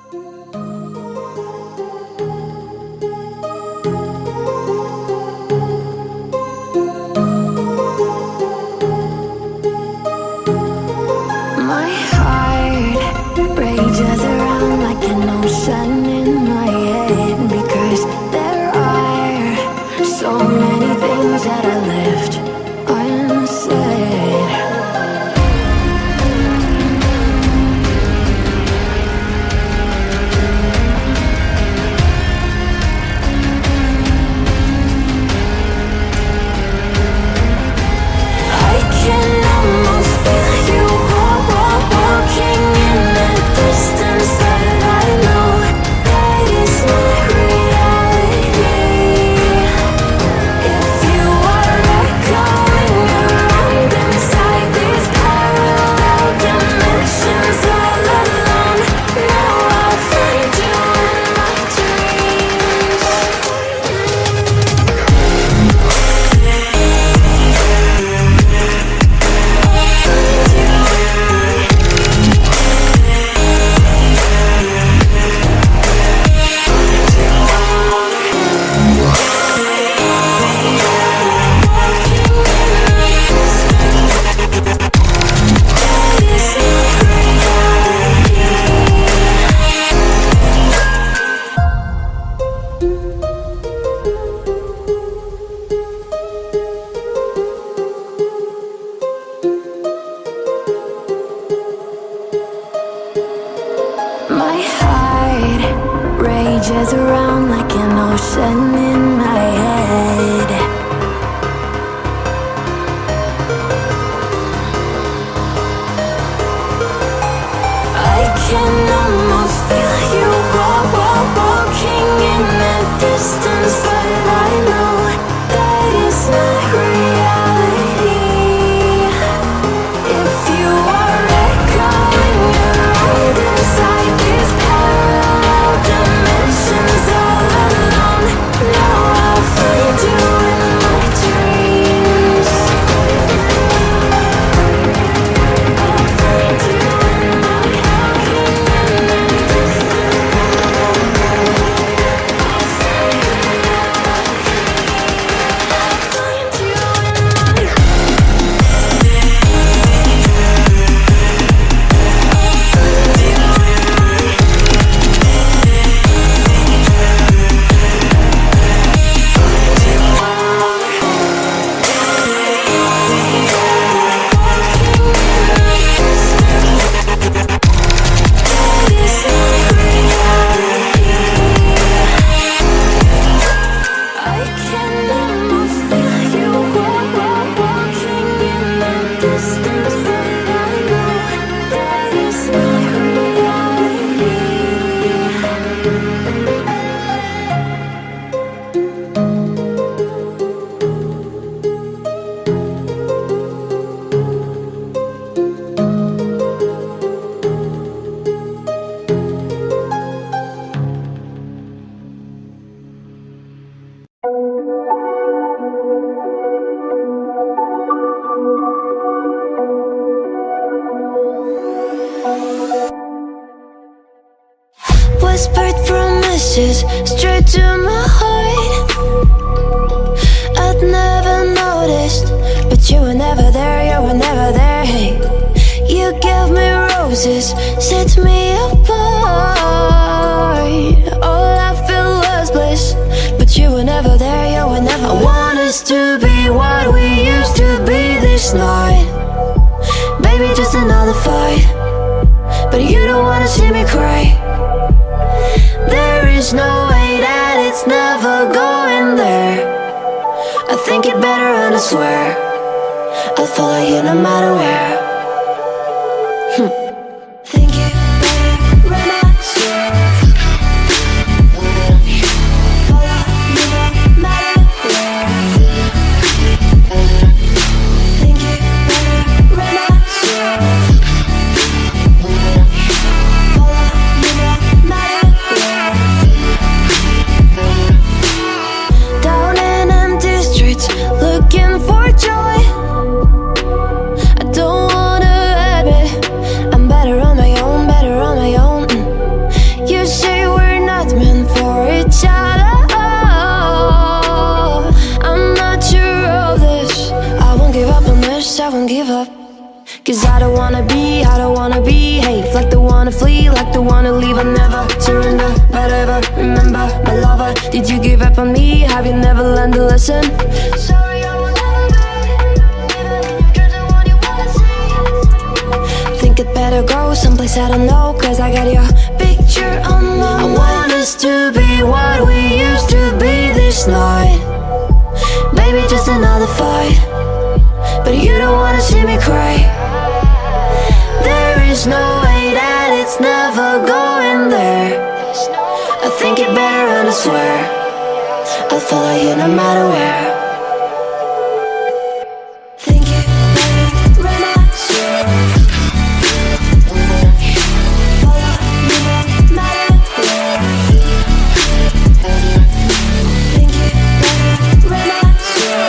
My heart rages around like an ocean in my head, because there are so many things that I left unsaid. I can almost feel you walking in the distance, but I know that it's not reality. If you are echoing around inside these parallel dimensions all alone, now I'll find you in my dreams. My heart rages around like an ocean in my head. I can almost feel you walking in the distance, but I know that it's not reality. If you are echoing around inside these parallel dimensions all alone, now I'll find you in my dreams. I'll find you in my Whispered promises straight to my heart. I'd never noticed, but you were never there, you were never there. Hey, you gave me roses, set me apart. All I felt was bliss, but you were never there, you were never there. I want us to be what we used to be this night. Baby, just another fight, but you don't wanna see me cry. There is no way that it's never going there. I think it better and I swear I'll follow you no matter where. Think it better and I swear follow you no matter where. Think it better and I swear follow you no matter where. Down in empty streets, looking for joy. I don't like the one to leave. I never surrender, but ever remember my lover. Did you give up on me? Have you never learned a lesson? Sorry, I will never be even in your dreams the one you wanna see. Think it better go someplace I don't know, cause I got your picture on my mind. I want us to be what we used to be this night. Maybe just another fight, but you don't wanna see me cry. There is no way that it's never going there. I think it better and I swear I'll follow you no matter where. Think it better and I swear follow you no matter where. Think it better and I swear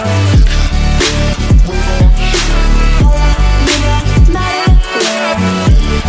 follow you no matter where.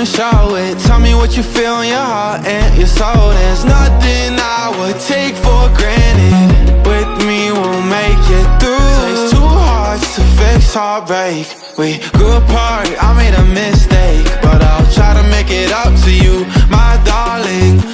and show it. Tell me what you feel in your heart and your soul. There's nothing I would take for granted. With me we'll make it through. Takes two hearts to fix heartbreak. We grew apart, I made a mistake, but I'll try to make it up to you, my darling.